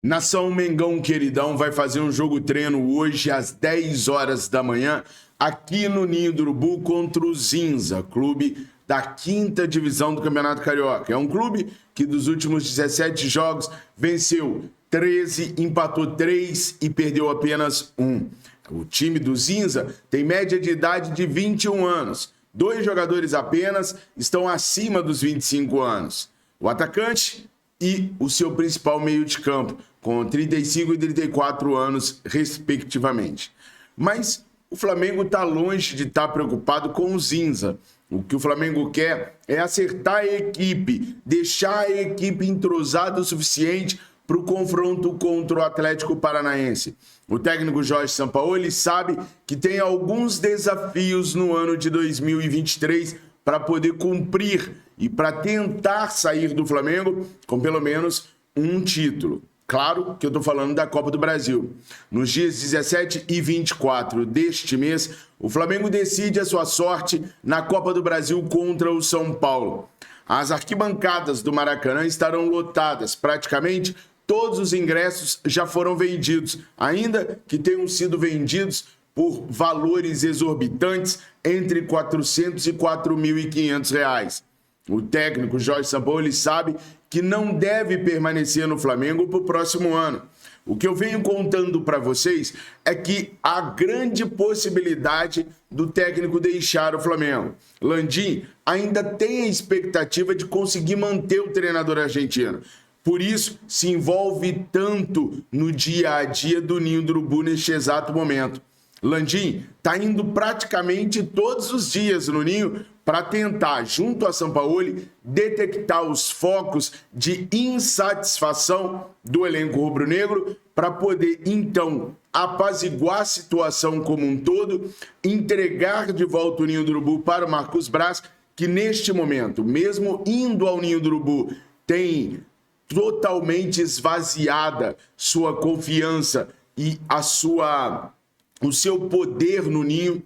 Nação Mengão queridão vai fazer um jogo treino hoje às 10 horas da manhã aqui no Ninho do Urubu contra o Zinza, clube da 5ª divisão do Campeonato Carioca. É um clube que dos últimos 17 jogos venceu 13, empatou 3 e perdeu apenas 1. O time do Zinza tem média de idade de 21 anos. 2 jogadores apenas estão acima dos 25 anos. O atacante e o seu principal meio de campo, com 35 e 34 anos, respectivamente. Mas o Flamengo está longe de estar preocupado com o Zinza. O que o Flamengo quer é acertar a equipe, deixar a equipe entrosada o suficiente para o confronto contra o Atlético Paranaense. O técnico Jorge Sampaoli sabe que tem alguns desafios no ano de 2023 para poder cumprir e para tentar sair do Flamengo com pelo menos um título. Claro que eu estou falando da Copa do Brasil. Nos dias 17 e 24 deste mês, o Flamengo decide a sua sorte na Copa do Brasil contra o São Paulo. As arquibancadas do Maracanã estarão lotadas. Praticamente todos os ingressos já foram vendidos, ainda que tenham sido vendidos por valores exorbitantes entre R$ 400 e R$ 4.500. O técnico Jorge Sampaoli sabe que não deve permanecer no Flamengo para o próximo ano. O que eu venho contando para vocês é que há grande possibilidade do técnico deixar o Flamengo. Landim ainda tem a expectativa de conseguir manter o treinador argentino. Por isso, se envolve tanto no dia a dia do Ninho do Urubu neste exato momento. Landim está indo praticamente todos os dias no Ninho para tentar, junto a Sampaoli, detectar os focos de insatisfação do elenco rubro-negro para poder, então, apaziguar a situação como um todo, entregar de volta o Ninho do Urubu para o Marcos Braz, que neste momento, mesmo indo ao Ninho do Urubu, tem totalmente esvaziada sua confiança e o seu poder no Ninho.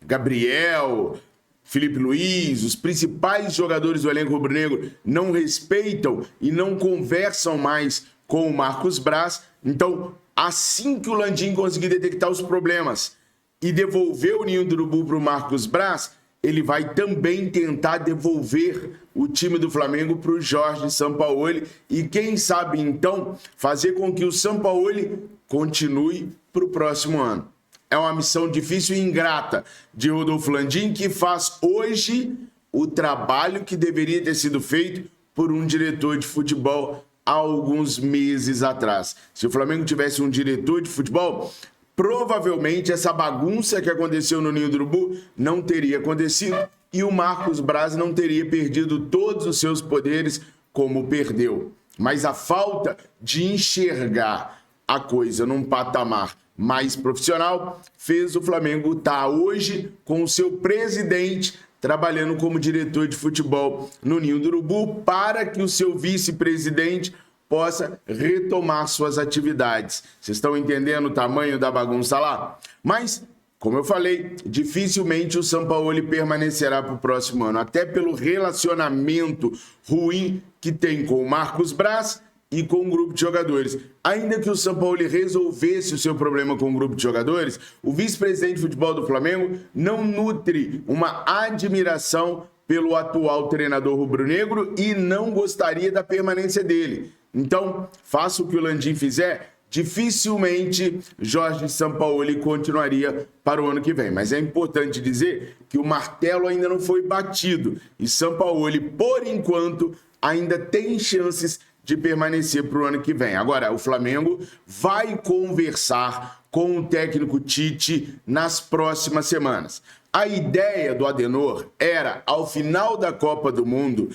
Gabriel, Felipe Luiz, os principais jogadores do elenco rubro-negro não respeitam e não conversam mais com o Marcos Braz. Então, assim que o Landim conseguir detectar os problemas e devolver o Ninho do Urubu para o Marcos Braz, ele vai também tentar devolver o time do Flamengo para o Jorge Sampaoli e, quem sabe, então, fazer com que o Sampaoli continue para o próximo ano. É uma missão difícil e ingrata de Rodolfo Landim, que faz hoje o trabalho que deveria ter sido feito por um diretor de futebol há alguns meses atrás. Se o Flamengo tivesse um diretor de futebol, provavelmente essa bagunça que aconteceu no Ninho do Urubu não teria acontecido e o Marcos Braz não teria perdido todos os seus poderes como perdeu. Mas a falta de enxergar a coisa num patamar mais profissional fez o Flamengo estar hoje com o seu presidente trabalhando como diretor de futebol no Ninho do Urubu para que o seu vice-presidente possa retomar suas atividades. Vocês estão entendendo o tamanho da bagunça lá? Mas, como eu falei, dificilmente o Sampaoli permanecerá para o próximo ano, até pelo relacionamento ruim que tem com o Marcos Braz e com o grupo de jogadores. Ainda que o Sampaoli resolvesse o seu problema com o grupo de jogadores, o vice-presidente de futebol do Flamengo não nutre uma admiração pelo atual treinador rubro-negro e não gostaria da permanência dele. Então, faça o que o Landim fizer, dificilmente Jorge Sampaoli continuaria para o ano que vem. Mas é importante dizer que o martelo ainda não foi batido e Sampaoli, por enquanto, ainda tem chances de permanecer para o ano que vem. Agora, o Flamengo vai conversar com o técnico Tite nas próximas semanas. A ideia do Adenor era, ao final da Copa do Mundo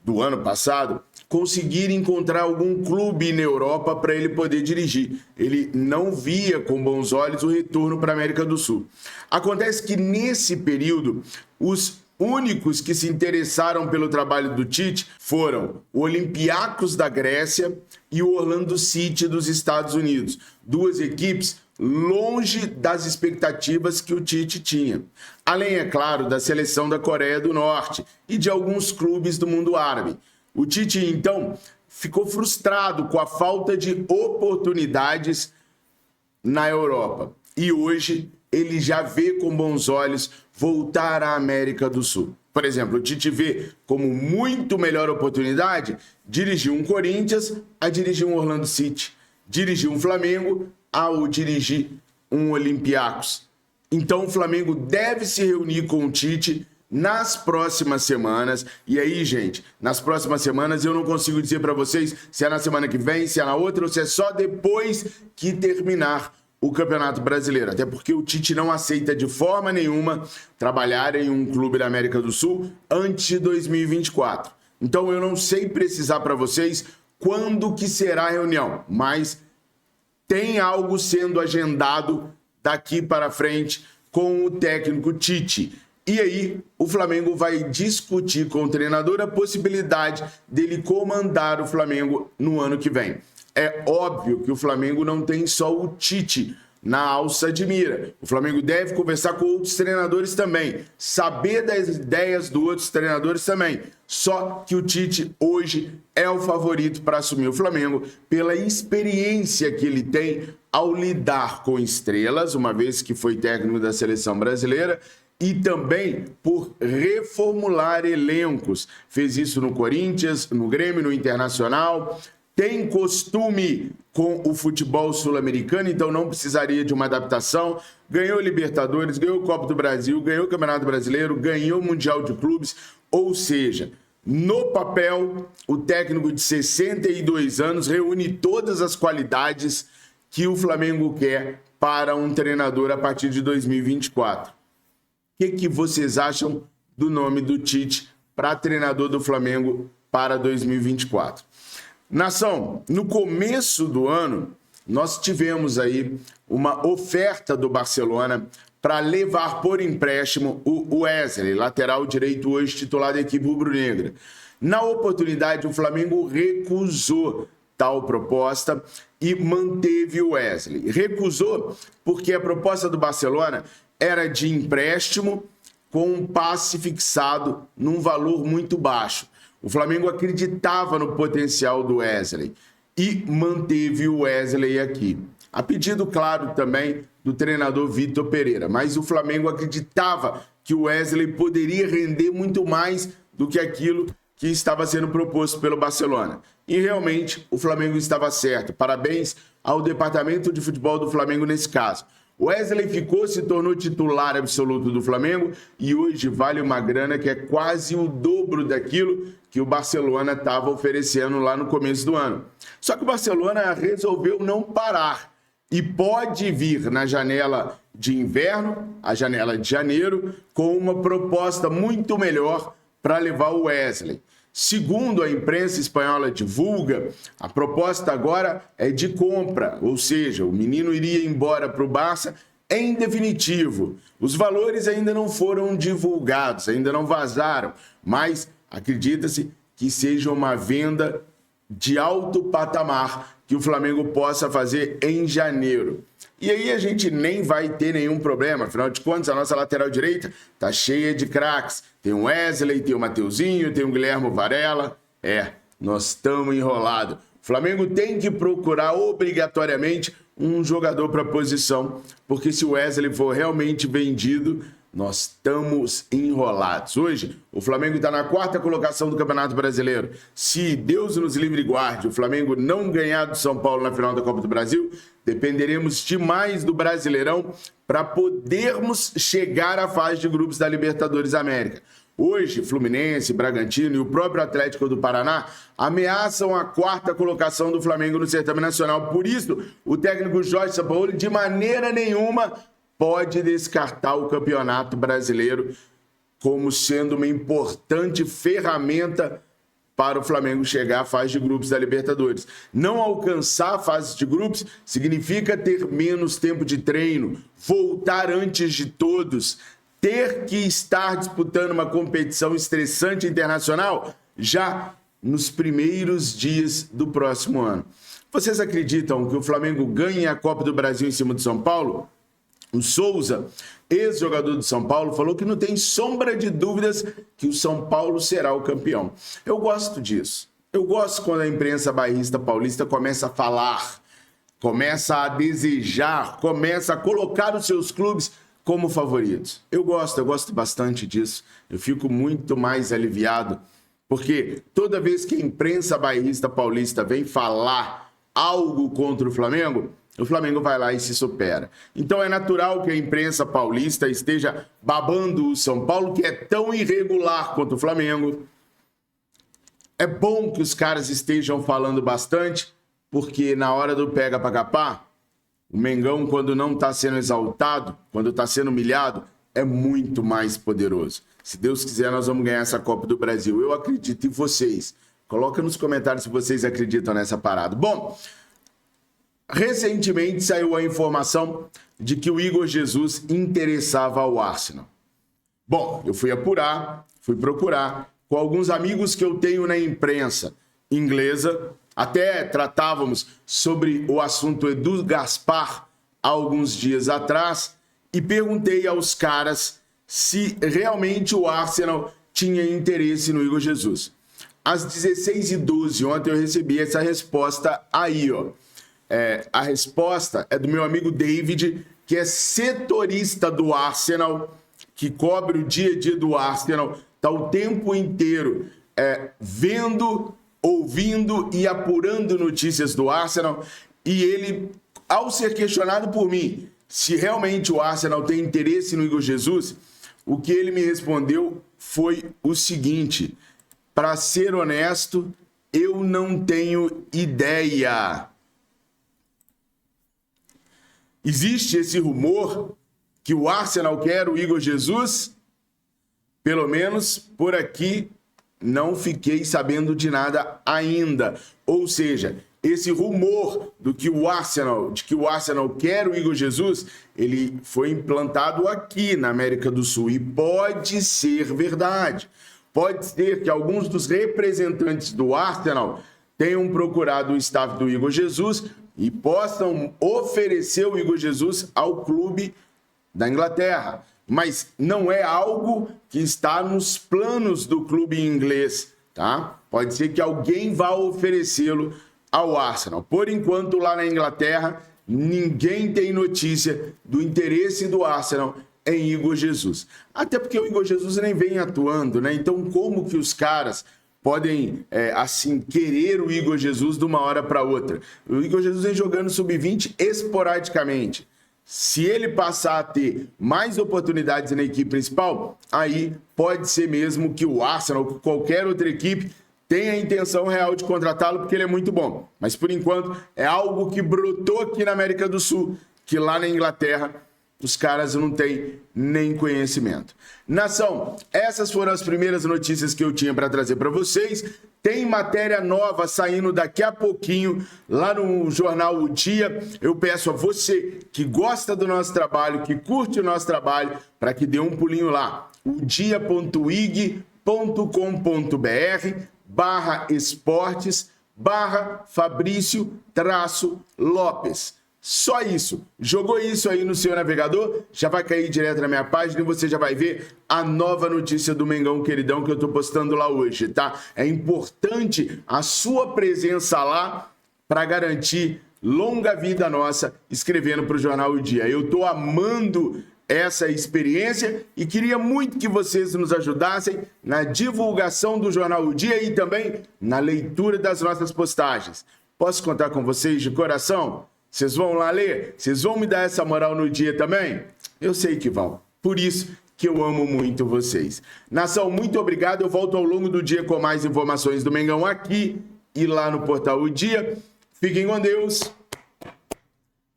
do ano passado, conseguir encontrar algum clube na Europa para ele poder dirigir. Ele não via com bons olhos o retorno para a América do Sul. Acontece que nesse período, os únicos que se interessaram pelo trabalho do Tite foram o Olympiacos da Grécia e o Orlando City dos Estados Unidos. 2 equipes longe das expectativas que o Tite tinha. Além, é claro, da seleção da Coreia do Norte e de alguns clubes do mundo árabe. O Tite, então, ficou frustrado com a falta de oportunidades na Europa. E hoje ele já vê com bons olhos voltar à América do Sul. Por exemplo, o Tite vê como muito melhor oportunidade dirigir um Corinthians a dirigir um Orlando City, dirigir um Flamengo ao dirigir um Olympiacos. Então o Flamengo deve se reunir com o Tite nas próximas semanas. E aí, gente, nas próximas semanas eu não consigo dizer para vocês se é na semana que vem, se é na outra ou se é só depois que terminar o Campeonato Brasileiro. Até porque o Tite não aceita de forma nenhuma trabalhar em um clube da América do Sul antes de 2024. Então eu não sei precisar para vocês quando que será a reunião, mas tem algo sendo agendado daqui para frente com o técnico Tite. E aí, o Flamengo vai discutir com o treinador a possibilidade dele comandar o Flamengo no ano que vem. É óbvio que o Flamengo não tem só o Tite na alça de mira. O Flamengo deve conversar com outros treinadores também, saber das ideias dos outros treinadores também. Só que o Tite hoje é o favorito para assumir o Flamengo pela experiência que ele tem ao lidar com estrelas, uma vez que foi técnico da seleção brasileira, e também por reformular elencos. Fez isso no Corinthians, no Grêmio, no Internacional. Tem costume com o futebol sul-americano, então não precisaria de uma adaptação. Ganhou Libertadores, ganhou Copa do Brasil, ganhou o Campeonato Brasileiro, ganhou o Mundial de Clubes. Ou seja, no papel, o técnico de 62 anos reúne todas as qualidades que o Flamengo quer para um treinador a partir de 2024. O que vocês acham do nome do Tite para treinador do Flamengo para 2024? Nação, no começo do ano, nós tivemos aí uma oferta do Barcelona para levar por empréstimo o Wesley, lateral direito hoje titular da equipe rubro-negra. Na oportunidade, o Flamengo recusou tal proposta e manteve o Wesley. Recusou porque a proposta do Barcelona era de empréstimo com um passe fixado num valor muito baixo. O Flamengo acreditava no potencial do Wesley e manteve o Wesley aqui. A pedido, claro, também do treinador Vitor Pereira, mas o Flamengo acreditava que o Wesley poderia render muito mais do que aquilo que estava sendo proposto pelo Barcelona. E realmente o Flamengo estava certo. Parabéns ao departamento de futebol do Flamengo nesse caso. O Wesley se tornou titular absoluto do Flamengo e hoje vale uma grana que é quase o dobro daquilo que o Barcelona estava oferecendo lá no começo do ano. Só que o Barcelona resolveu não parar e pode vir na janela de inverno, a janela de janeiro, com uma proposta muito melhor para levar o Wesley. Segundo a imprensa espanhola divulga, a proposta agora é de compra, ou seja, o menino iria embora para o Barça em definitivo. Os valores ainda não foram divulgados, ainda não vazaram, mas acredita-se que seja uma venda de alto patamar que o Flamengo possa fazer em janeiro. E aí a gente nem vai ter nenhum problema, afinal de contas a nossa lateral direita tá cheia de craques. Tem o Wesley, tem o Mateuzinho, tem o Guilherme Varela. Nós estamos enrolados. O Flamengo tem que procurar obrigatoriamente um jogador para a posição, porque se o Wesley for realmente vendido, nós estamos enrolados. Hoje, o Flamengo está na 4ª colocação do Campeonato Brasileiro. Se Deus nos livre e guarde, o Flamengo não ganhar do São Paulo na final da Copa do Brasil, dependeremos demais do Brasileirão para podermos chegar à fase de grupos da Libertadores América. Hoje, Fluminense, Bragantino e o próprio Atlético do Paraná ameaçam a 4ª colocação do Flamengo no certame nacional. Por isso, o técnico Jorge Sampaoli, de maneira nenhuma, pode descartar o Campeonato Brasileiro como sendo uma importante ferramenta para o Flamengo chegar à fase de grupos da Libertadores. Não alcançar a fase de grupos significa ter menos tempo de treino, voltar antes de todos, ter que estar disputando uma competição estressante internacional já nos primeiros dias do próximo ano. Vocês acreditam que o Flamengo ganhe a Copa do Brasil em cima do São Paulo? O Souza, ex-jogador do São Paulo, falou que não tem sombra de dúvidas que o São Paulo será o campeão. Eu gosto disso. Eu gosto quando a imprensa bairrista paulista começa a falar, começa a desejar, começa a colocar os seus clubes como favoritos. Eu gosto bastante disso. Eu fico muito mais aliviado, porque toda vez que a imprensa bairrista paulista vem falar algo contra o Flamengo vai lá e se supera. Então é natural que a imprensa paulista esteja babando o São Paulo, que é tão irregular quanto o Flamengo. É bom que os caras estejam falando bastante, porque na hora do pega pra capar, o Mengão, quando não está sendo exaltado, quando está sendo humilhado, é muito mais poderoso. Se Deus quiser, nós vamos ganhar essa Copa do Brasil. Eu acredito em vocês. Coloca nos comentários se vocês acreditam nessa parada. Bom, recentemente saiu a informação de que o Igor Jesus interessava ao Arsenal. Bom, eu fui apurar, fui procurar com alguns amigos que eu tenho na imprensa inglesa. Até tratávamos sobre o assunto Edu Gaspar há alguns dias atrás e perguntei aos caras se realmente o Arsenal tinha interesse no Igor Jesus. Às 16h12 ontem eu recebi essa resposta aí, ó. A resposta é do meu amigo David, que é setorista do Arsenal, que cobre o dia a dia do Arsenal, está o tempo inteiro vendo, ouvindo e apurando notícias do Arsenal, e ele, ao ser questionado por mim se realmente o Arsenal tem interesse no Igor Jesus, o que ele me respondeu foi o seguinte: para ser honesto, eu não tenho ideia. Existe esse rumor que o Arsenal quer o Igor Jesus? Pelo menos por aqui não fiquei sabendo de nada ainda. Ou seja, esse rumor de que o Arsenal quer o Igor Jesus, ele foi implantado aqui na América do Sul e pode ser verdade. Pode ser que alguns dos representantes do Arsenal tenham procurado o staff do Igor Jesus e possam oferecer o Igor Jesus ao clube da Inglaterra. Mas não é algo que está nos planos do clube inglês, tá? Pode ser que alguém vá oferecê-lo ao Arsenal. Por enquanto, lá na Inglaterra, ninguém tem notícia do interesse do Arsenal em Igor Jesus. Até porque o Igor Jesus nem vem atuando, né? Então, como que os caras podem, assim, querer o Igor Jesus de uma hora para outra? O Igor Jesus vem jogando sub-20 esporadicamente. Se ele passar a ter mais oportunidades na equipe principal, aí pode ser mesmo que o Arsenal, ou qualquer outra equipe, tenha a intenção real de contratá-lo, porque ele é muito bom. Mas, por enquanto, é algo que brotou aqui na América do Sul, que lá na Inglaterra os caras não têm nem conhecimento. Nação, essas foram as primeiras notícias que eu tinha para trazer para vocês. Tem matéria nova saindo daqui a pouquinho lá no jornal O Dia. Eu peço a você que gosta do nosso trabalho, que curte o nosso trabalho, para que dê um pulinho lá. odia.ig.com.br/esportes/Fabrício-Lopes. Só isso. Jogou isso aí no seu navegador, já vai cair direto na minha página e você já vai ver a nova notícia do Mengão Queridão que eu tô postando lá hoje, tá? É importante a sua presença lá para garantir longa vida nossa escrevendo para o Jornal O Dia. Eu tô amando essa experiência e queria muito que vocês nos ajudassem na divulgação do Jornal O Dia e também na leitura das nossas postagens. Posso contar com vocês de coração? Vocês vão lá ler? Vocês vão me dar essa moral no dia também? Eu sei que vão. Por isso que eu amo muito vocês. Nação, muito obrigado. Eu volto ao longo do dia com mais informações do Mengão aqui e lá no Portal O Dia. Fiquem com Deus.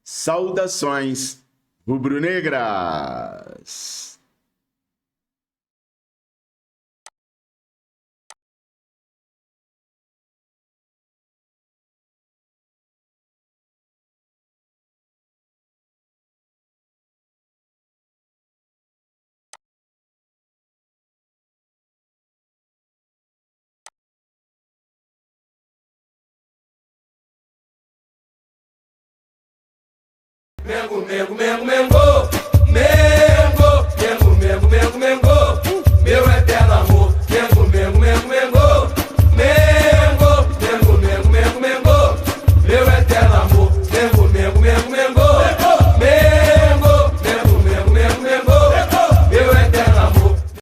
Saudações rubro-negras. Mengo, Mengo, Mengo, Mengo.